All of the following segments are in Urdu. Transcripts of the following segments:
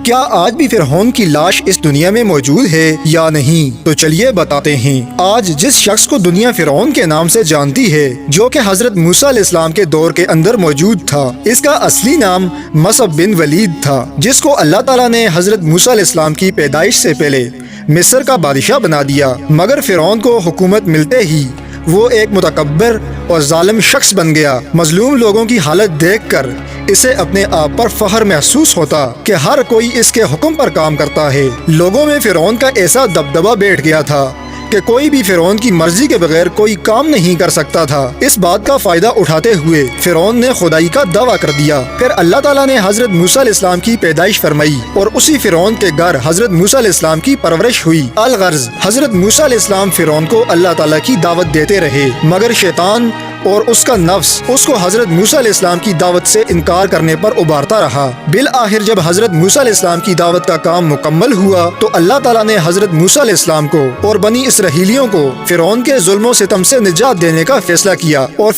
کیا آج بھی فرعون کی لاش اس دنیا میں موجود ہے یا نہیں؟ تو چلیے بتاتے ہیں۔ آج جس شخص کو دنیا فرعون کے نام سے جانتی ہے، جو کہ حضرت موسیٰ علیہ السلام کے دور کے اندر موجود تھا، اس کا اصلی نام مصعب بن ولید تھا، جس کو اللہ تعالیٰ نے حضرت موسیٰ علیہ السلام کی پیدائش سے پہلے مصر کا بادشاہ بنا دیا، مگر فرعون کو حکومت ملتے ہی وہ ایک متکبر اور ظالم شخص بن گیا۔ مظلوم لوگوں کی حالت دیکھ کر اسے اپنے آپ پر فخر محسوس ہوتا کہ ہر کوئی اس کے حکم پر کام کرتا ہے۔ لوگوں میں فرعون کا ایسا دبدبہ بیٹھ گیا تھا کہ کوئی بھی فرعون کی مرضی کے بغیر کوئی کام نہیں کر سکتا تھا۔ اس بات کا فائدہ اٹھاتے ہوئے فرعون نے خدائی کا دعویٰ کر دیا۔ پھر اللہ تعالیٰ نے حضرت موسیٰ علیہ السلام کی پیدائش فرمائی اور اسی فرعون کے گھر حضرت موسیٰ علیہ السلام کی پرورش ہوئی۔ الغرض حضرت موسیٰ علیہ السلام فرعون کو اللہ تعالیٰ کی دعوت دیتے رہے، مگر شیطان اور اس کا نفس اس کو حضرت موسیٰ علیہ السلام کی دعوت سے انکار کرنے پر ابھارتا رہا۔ بالآخر جب حضرت موسیٰ علیہ السلام کی دعوت کا کام مکمل ہوا تو اللہ تعالیٰ نے حضرت موسیٰ علیہ السلام کو اور بنی اسرائیلیوں کو فرعون کے ظلم و ستم سے نجات دینے کا فیصلہ کیا اور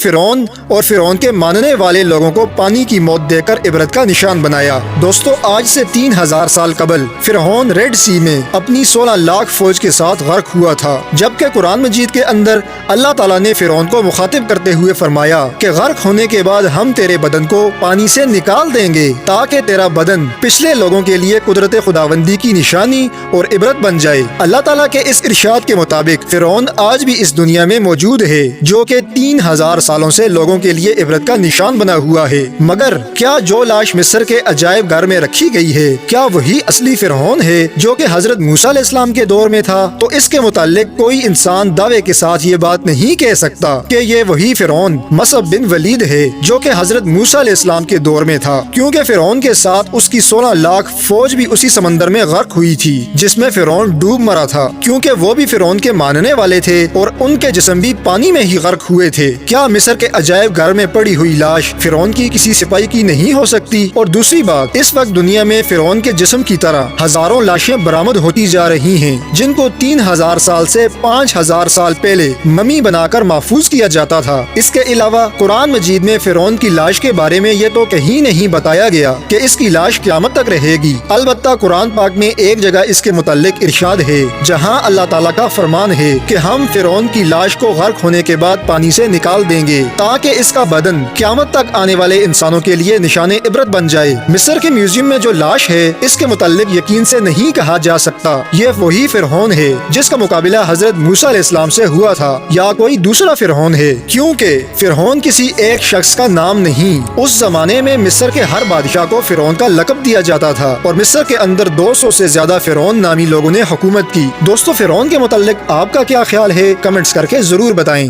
فرعون کے ماننے والے لوگوں کو پانی کی موت دے کر عبرت کا نشان بنایا۔ دوستو، آج سے 3000 سال قبل فرعون ریڈ سی میں اپنی 16 لاکھ فوج کے ساتھ غرق ہوا تھا، جبکہ قرآن مجید کے اندر اللہ تعالیٰ نے فرعون کو مخاطب کرتے ہوئے فرمایا کہ غرق ہونے کے بعد ہم تیرے بدن کو پانی سے نکال دیں گے تاکہ تیرا بدن پچھلے لوگوں کے لیے قدرت خداوندی کی نشانی اور عبرت بن جائے۔ اللہ تعالیٰ کے اس ارشاد کے مطابق فرعون آج بھی اس دنیا میں موجود ہے، جو کہ 3000 سالوں سے لوگوں کے لیے عبرت کا نشان بنا ہوا ہے۔ مگر کیا جو لاش مصر کے عجائب گھر میں رکھی گئی ہے، کیا وہی اصلی فرعون ہے جو کہ حضرت موسیٰ علیہ السلام کے دور میں تھا؟ تو اس کے متعلق کوئی انسان دعوے کے ساتھ یہ بات نہیں کہہ سکتا کہ یہ وہی فرعون مصعب بن ولید ہے جو کہ حضرت موسیٰ علیہ السلام کے دور میں تھا، کیونکہ فرعون کے ساتھ اس کی 16 لاکھ فوج بھی اسی سمندر میں غرق ہوئی تھی جس میں فرعون ڈوب مرا تھا، کیونکہ وہ بھی فرعون کے ماننے والے تھے اور ان کے جسم بھی پانی میں ہی غرق ہوئے تھے۔ کیا مصر کے عجائب گھر میں پڑی ہوئی لاش فرعون کی کسی سپاہی کی نہیں ہو سکتی؟ اور دوسری بات، اس وقت دنیا میں فرعون کے جسم کی طرح ہزاروں لاشیں برآمد ہوتی جا رہی ہیں جن کو 3000 سال سے 5000 سال پہلے ممی بنا کر محفوظ کیا جاتا تھا۔ اس کے علاوہ قرآن مجید میں فرعون کی لاش کے بارے میں یہ تو کہیں نہیں بتایا گیا کہ اس کی لاش قیامت تک رہے گی۔ البتہ قرآن پاک میں ایک جگہ اس کے متعلق ارشاد ہے جہاں اللہ تعالیٰ کا فرمان ہے کہ ہم فرعون کی لاش کو غرق ہونے کے بعد پانی سے نکال دیں گے تاکہ اس کا بدن قیامت تک آنے والے انسانوں کے لیے نشان عبرت بن جائے۔ مصر کے میوزیم میں جو لاش ہے اس کے متعلق یقین سے نہیں کہا جا سکتا یہ وہی فرعون ہے جس کا مقابلہ حضرت موسیٰ علیہ السلام سے ہوا تھا یا کوئی دوسرا فرعون ہے، کیونکہ فرعون کسی ایک شخص کا نام نہیں۔ اس زمانے میں مصر کے ہر بادشاہ کو فرعون کا لقب دیا جاتا تھا اور مصر کے اندر 200 سے زیادہ فرعون نامی لوگوں نے حکومت کی۔ دوستو، فرعون کے متعلق آپ کا کیا خیال ہے؟ کمنٹس کر کے ضرور بتائیں۔